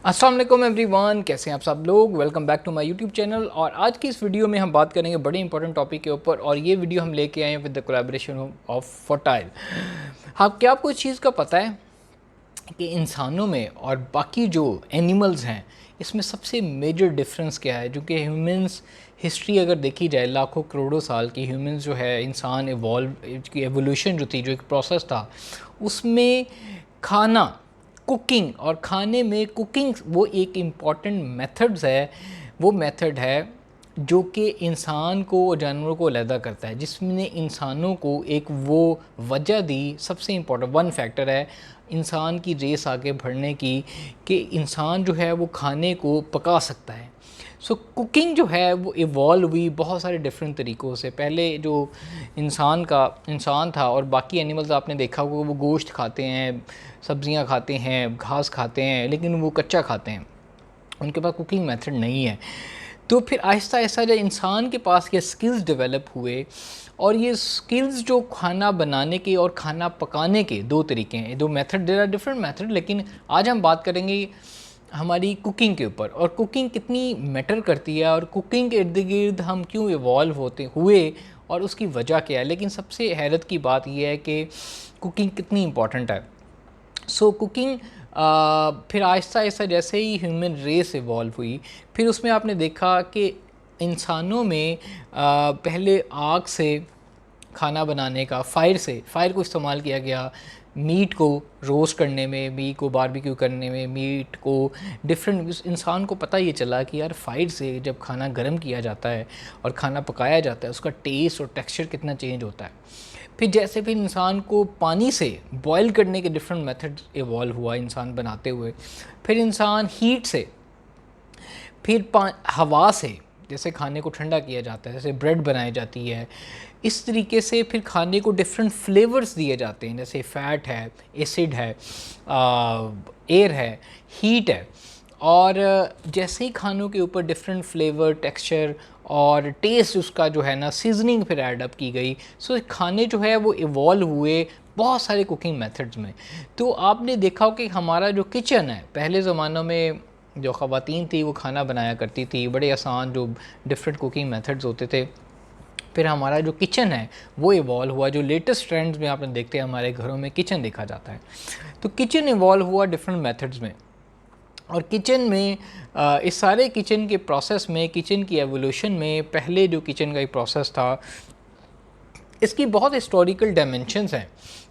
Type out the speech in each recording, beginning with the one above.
अस्सलाम वालेकुम एवरीवन, कैसे हैं आप सब लोग। Welcome back to my YouTube channel. और आज की इस वीडियो में हम बात करेंगे बड़े इंपॉर्टेंट टॉपिक के ऊपर, और ये वीडियो हम लेके आए हैं with the collaboration of fertile. हाँ, क्या आपको इस चीज़ का पता है कि इंसानों में और बाकी जो एनिमल्स हैं इसमें सबसे मेजर डिफरेंस क्या है? जो कि ह्यूमंस हिस्ट्री अगर देखी जाए लाखों करोड़ों साल की, ह्यूमंस जो है इंसान इवॉल्व की एवोल्यूशन जो थी, जो एक प्रोसेस था, उसमें खाना, कुकिंग और खाने में कुकिंग वो एक इम्पॉर्टेंट मेथड्स है। वो मेथड है जो कि इंसान को और जानवरों को अलहदा करता है, जिसने इंसानों को एक वो वजह दी। सबसे इम्पोर्टेंट वन फैक्टर है इंसान की रेस आगे बढ़ने की, कि इंसान जो है वो खाने को पका सकता है। सो कुकिंग जो है वो इवॉल्व हुई बहुत सारे डिफरेंट तरीक़ों से। पहले जो इंसान था और बाकी एनिमल्स आपने देखा होगा, वो गोश्त खाते हैं, सब्ज़ियाँ खाते हैं, घास खाते हैं, लेकिन वो कच्चा खाते हैं, उनके पास कुकिंग मेथड नहीं है। तो फिर आहिस्ता आहिस्ता जब इंसान के पास ये स्किल्स डेवलप हुए, और ये स्किल्स जो खाना बनाने के और खाना पकाने के दो तरीके हैं, दो method, there are different method, लेकिन आज हम बात करेंगे हमारी कुकिंग के ऊपर, और कुकिंग कितनी मैटर करती है, और कुकिंग के इर्द गिर्द हम क्यों इवॉल्व होते हुए और उसकी वजह क्या है। लेकिन सबसे हैरत की बात यह है कि कुकिंग कितनी इम्पॉर्टेंट है। सो कुकिंग फिर आहिस्ता आहिस्ता जैसे ही ह्यूमन रेस इवॉल्व हुई, फिर उसमें आपने देखा कि इंसानों में पहले आग से खाना बनाने का, फायर को इस्तेमाल किया गया, मीट को रोस्ट करने में, मीट को बारबेक्यू करने में, मीट को डिफरेंट, इंसान को पता ये चला कि यार फायर से जब खाना गर्म किया जाता है और खाना पकाया जाता है, उसका टेस्ट और टेक्सचर कितना चेंज होता है। फिर इंसान को पानी से बॉयल करने के डिफरेंट मेथड इवॉल्व हुआ इंसान बनाते हुए। फिर इंसान हीट से, फिर हवा से जैसे खाने को ठंडा किया जाता है, जैसे ब्रेड बनाई जाती है, इस तरीके से फिर खाने को डिफरेंट फ्लेवर्स दिए जाते हैं, जैसे फैट है, एसिड है, एयर है, हीट है। और जैसे ही खानों के ऊपर डिफरेंट फ्लेवर, टेक्सचर और टेस्ट उसका जो है ना, सीजनिंग फिर ऐड की गई। सो खाने जो है वो इवॉल्व हुए बहुत सारे कुकिंग मेथड्स में। तो आपने देखा हो कि हमारा जो किचन है, पहले ज़मानों में जो ख़वातीन थी वो खाना बनाया करती थी, बड़े आसान जो डिफरेंट कुकिंग मेथड्स होते थे। फिर हमारा जो किचन है वो इवॉल्व हुआ, जो लेटेस्ट ट्रेंड्स में आपने देखते हैं हमारे घरों में किचन देखा जाता है। तो किचन इवॉल्व हुआ डिफरेंट मेथड्स में, और किचन में इस सारे किचन के प्रोसेस में, किचन की एवोल्यूशन में, पहले जो किचन का एक प्रोसेस था, इसकी बहुत हिस्टोरिकल डायमेंशंस हैं,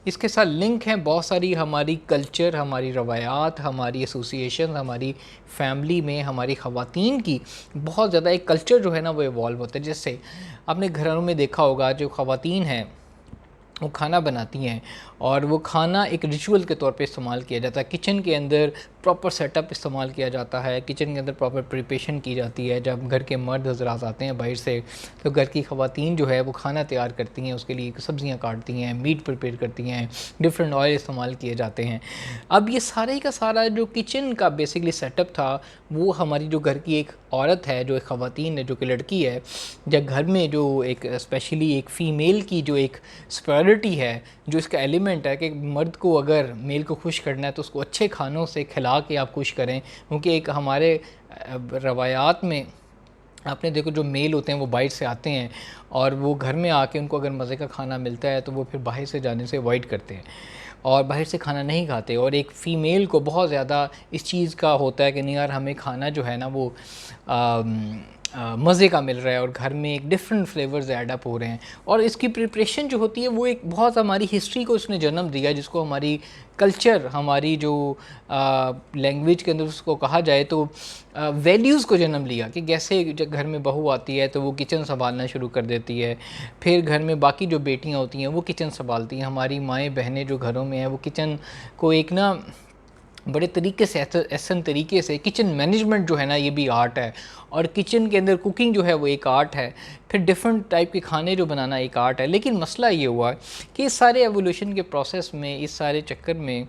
इसके साथ लिंक हैं बहुत सारी, हमारी कल्चर, हमारी रवायात, हमारी एसोसिएशन, हमारी फैमिली में हमारी ख़वातीन की बहुत ज़्यादा एक कल्चर जो है ना वो इवॉल्व होता है। जैसे आपने घरों में देखा होगा, जो ख़वातीन हैं वो खाना बनाती हैं, और वो खाना एक रिचुअल के तौर पे इस्तेमाल किया जाता है। किचन के अंदर प्रॉपर सेटअप इस्तेमाल किया जाता है, किचन के अंदर प्रॉपर प्रिपरेशन की जाती है। जब घर के मर्द हज़रात आते हैं बाहर से, तो घर की ख़वातीन जो है वो खाना तैयार करती हैं, उसके लिए सब्ज़ियाँ काटती हैं, मीट प्रिपेयर करती हैं, डिफरेंट ऑयल इस्तेमाल किए जाते हैं। अब ये सारे का सारा जो किचन का बेसिकली सेटअप था, वो हमारी जो घर की एक औरत है, जो एक ख़वातीन है, जो कि लड़की है, जब घर में जो एक स्पेशली एक फ़ीमेल की जो एक स्पेरिटी है, जो इसका एलिमेंट है कि मर्द को अगर मेल को खुश करना है तो उसको अच्छे खानों से खिला के आप खुश करें। क्योंकि एक हमारे रवायात में आपने देखो, जो मेल होते हैं वो बाहर से आते हैं, और वो घर में आके उनको अगर मज़े का खाना मिलता है तो वो फिर बाहर से जाने से अवॉइड करते हैं और बाहर से खाना नहीं खाते। और एक फ़ीमेल को बहुत ज़्यादा इस चीज़ का होता है कि नहीं यार, हमें खाना जो है ना वो मज़े का मिल रहा है, और घर में एक डिफरेंट फ्लेवर्स ऐड अप हो रहे हैं। और इसकी प्रिपरेशन जो होती है वो एक बहुत हमारी हिस्ट्री को उसने जन्म दिया, जिसको हमारी कल्चर, हमारी जो लैंग्वेज के अंदर उसको कहा जाए तो वैल्यूज़ को जन्म लिया। कि जैसे जब घर में बहू आती है तो वो किचन संभालना शुरू कर देती है, फिर घर में बाकी जो बेटियां होती हैं वो किचन संभालती हैं, हमारी माएँ बहनें जो घरों में हैं वो किचन को एक ना बड़े तरीके से, ऐसा तरीके से, किचन मैनेजमेंट जो है ना ये भी आर्ट है, और किचन के अंदर कुकिंग जो है वो एक आर्ट है। फिर डिफरेंट टाइप के खाने जो बनाना एक आर्ट है। लेकिन मसला ये हुआ कि इस सारे एवोल्यूशन के प्रोसेस में, इस सारे चक्कर में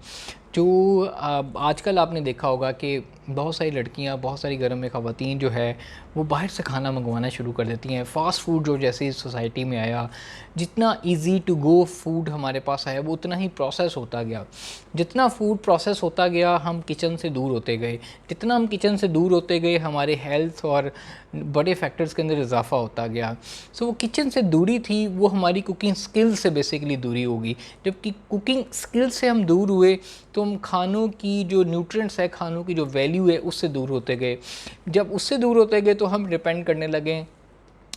जो आजकल आपने देखा होगा कि बहुत सारी लड़कियां, बहुत सारी घर में ख़वातीन जो है वो बाहर से खाना मंगवाना शुरू कर देती हैं। फ़ास्ट फूड जो जैसे इस सोसाइटी में आया, जितना इजी टू गो फूड हमारे पास आया वो उतना ही प्रोसेस होता गया। जितना फूड प्रोसेस होता गया हम किचन से दूर होते गए। जितना हम किचन से दूर होते गए हमारे हेल्थ और बड़े फैक्टर्स के अंदर इजाफा होता गया। सो वो किचन से दूरी थी, वो हमारी कुकिंग स्किल से बेसिकली दूरी होगी। जबकि कुकिंग स्किल से हम दूर हुए तो हम खानों की जो न्यूट्रिएंट्स है, खानों की जो वैल्यू है, उससे दूर होते गए। जब उससे दूर होते गए तो हम डिपेंड करने लगे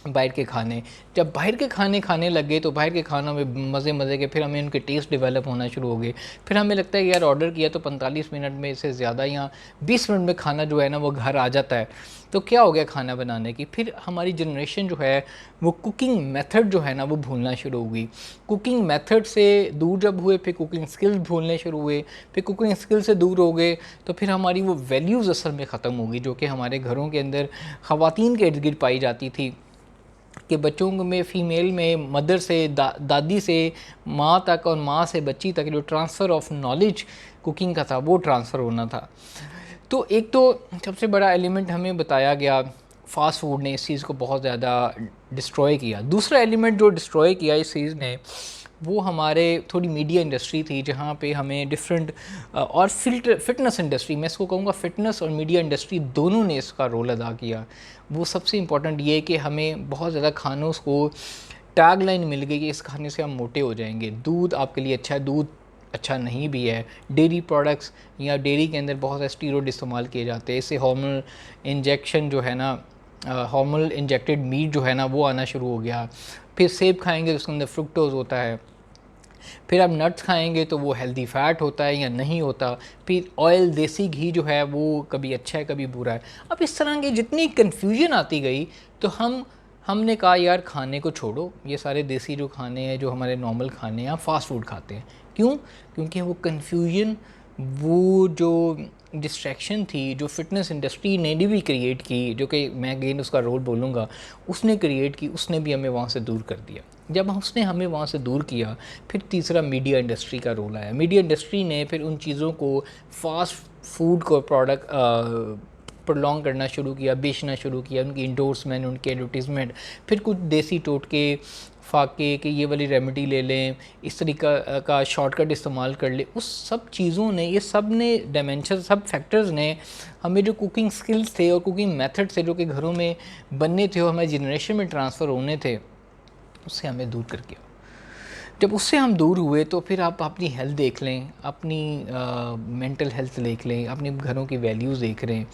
बाहर के खाने। जब बाहर के खाने खाने लगे तो बाहर के खानों में मज़े के फिर हमें उनके टेस्ट डेवलप होना शुरू हो गए। फिर हमें लगता है कि यार ऑर्डर किया तो 45 मिनट में से ज़्यादा या 20 मिनट में खाना जो है ना वो घर आ जाता है। तो क्या हो गया खाना बनाने की। फिर हमारी जनरेशन जो है वो कुकिंग मेथड जो है ना वो भूलना शुरू हो गई। कुकिंग मेथड से दूर जब हुए फिर कुकिंग स्किल्स भूलने शुरू हुए। फिर कुकिंग स्किल से दूर हो गए तो फिर हमारी वो वैल्यूज़ असल में ख़त्म हो गई जो कि हमारे घरों के अंदर ख़वातीन के इर्द गिर्द पाई जाती थी। कि बच्चों में फ़ीमेल में मदर से दादी से माँ तक और माँ से बच्ची तक जो ट्रांसफ़र ऑफ नॉलेज कुकिंग का था वो ट्रांसफ़र होना था। तो एक तो सबसे बड़ा एलिमेंट हमें बताया गया, फ़ास्ट फूड ने इस चीज़ को बहुत ज़्यादा डिस्ट्रॉय किया। दूसरा एलिमेंट जो डिस्ट्रॉय किया इस चीज़ ने वो हमारे थोड़ी मीडिया इंडस्ट्री थी जहाँ पे हमें डिफरेंट और फिटनेस इंडस्ट्री, मैं इसको कहूँगा फिटनेस और मीडिया इंडस्ट्री दोनों ने इसका रोल अदा किया। वो सबसे इम्पोर्टेंट ये है कि हमें बहुत ज़्यादा खानों को टैग लाइन मिल गई कि इस खाने से हम मोटे हो जाएंगे। दूध आपके लिए अच्छा है, दूध अच्छा नहीं भी है। डेयरी प्रोडक्ट्स या डेयरी के अंदर बहुत सारे स्टीरॉइड इस्तेमाल किए जाते हैं। इससे हार्मोनल इंजेक्शन जो है ना, हार्मोनल इंजेक्टेड मीट जो है ना वो आना शुरू हो गया। फिर सेब खाएंगे तो उसके अंदर फ्रुक्टोज होता है। फिर आप नट्स खाएंगे तो वो हेल्दी फ़ैट होता है या नहीं होता। फिर ऑयल, देसी घी जो है वो कभी अच्छा है कभी बुरा है। अब इस तरह की जितनी कन्फ्यूजन आती गई तो हमने कहा यार खाने को छोड़ो, ये सारे देसी जो खाने हैं, जो हमारे नॉर्मल खाने हैं, आप फास्ट फूड खाते हैं। क्यों? क्योंकि वो कन्फ्यूजन, वो जो डिस्ट्रैक्शन थी जो फिटनेस इंडस्ट्री ने भी क्रिएट की, जो कि मैं अगेन उसका रोल बोलूँगा, उसने क्रिएट की, उसने भी हमें वहाँ से दूर कर दिया। जब उसने हमें वहाँ से दूर किया फिर तीसरा मीडिया इंडस्ट्री का रोल आया। मीडिया इंडस्ट्री ने फिर उन चीज़ों को, फास्ट फूड को प्रोडक्ट प्रोलॉन्ग करना शुरू किया, बेचना शुरू किया, उनकी इंडोर्समेंट, उनके एडवर्टीज़मेंट, फिर कुछ देसी टोटके फाके कि ये वाली रेमेडी ले लें, इस तरीका का शॉर्टकट इस्तेमाल कर ले। उस सब चीज़ों ने, ये सब ने डायमेंशन, सब फैक्टर्स ने हमें जो कुकिंग स्किल्स थे और कुकिंग मेथड थे जो कि घरों में बनने थे और हमारे जनरेशन में ट्रांसफ़र होने थे, उससे हमें दूर कर दिया। जब उससे हम दूर हुए तो फिर आप अपनी हेल्थ देख लें, अपनी मेंटल हेल्थ देख लें, अपने घरों की वैल्यूज़ देख लें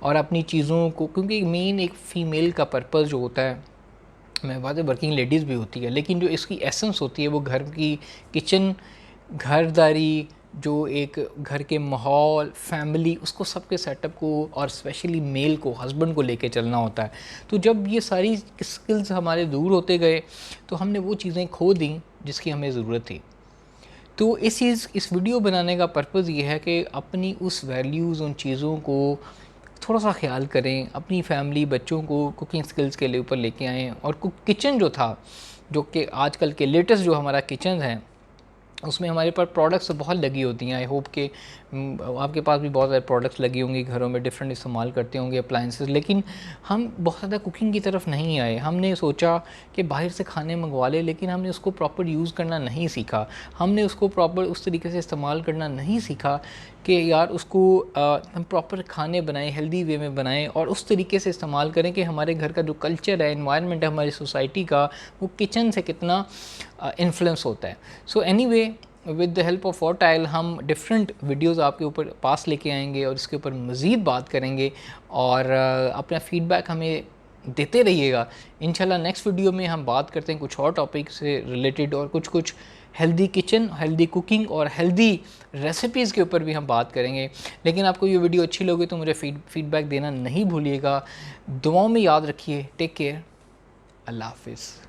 और अपनी चीज़ों को, क्योंकि मेन एक फ़ीमेल का पर्पस जो होता है, मैं बात है वर्किंग लेडीज़ भी होती है, लेकिन जो इसकी एसेंस होती है वो घर की किचन, घरदारी, जो एक घर के माहौल, फैमिली, उसको सबके सेटअप को और स्पेशली मेल को, हस्बैंड को लेके चलना होता है। तो जब ये सारी स्किल्स हमारे दूर होते गए तो हमने वो चीज़ें खो दी जिसकी हमें ज़रूरत थी। तो इस वीडियो बनाने का पर्पज़ ये है कि अपनी उस वैल्यूज़, उन चीज़ों को थोड़ा सा ख्याल करें, अपनी फैमिली, बच्चों को कुकिंग स्किल्स के लिए ऊपर लेके आएँ। और किचन जो था, जो कि आजकल के लेटेस्ट जो हमारा किचन है, उसमें हमारे पास प्रोडक्ट्स बहुत लगी होती हैं। आई होप कि आपके पास भी बहुत सारे प्रोडक्ट्स लगी होंगी घरों में, डिफरेंट इस्तेमाल करते होंगे अप्लाइंसेस, लेकिन हम बहुत ज़्यादा कुकिंग की तरफ नहीं आए। हमने सोचा कि बाहर से खाने मंगवा ले, लेकिन हमने उसको प्रॉपर यूज़ करना नहीं सीखा। हमने उसको प्रॉपर उस तरीके से इस्तेमाल करना नहीं सीखा कि यार उसको हम प्रॉपर खाने बनाएं, हेल्दी वे में बनाएं और उस तरीके से इस्तेमाल करें कि हमारे घर का जो कल्चर है, एनवायरनमेंट है, हमारी सोसाइटी का, वो किचन से कितना इन्फ्लुएंस होता है। So anyway, with the help of फॉर्टाइल हम डिफरेंट वीडियोज़ आपके ऊपर पास लेके आएंगे और इसके ऊपर मज़ीद बात करेंगे और अपना फ़ीडबैक हमें देते रहिएगा। इंशाल्लाह नेक्स्ट वीडियो में हम बात करते हैं कुछ और टॉपिक से रिलेटेड और कुछ हेल्दी किचन, हेल्दी कुकिंग और हेल्दी रेसिपीज़ के ऊपर भी हम बात करेंगे। लेकिन आपको ये वीडियो अच्छी लगे तो मुझे फीडबैक देना नहीं भूलिएगा। दुआओं में याद रखिए। Take care. अल्लाह हाफिज़।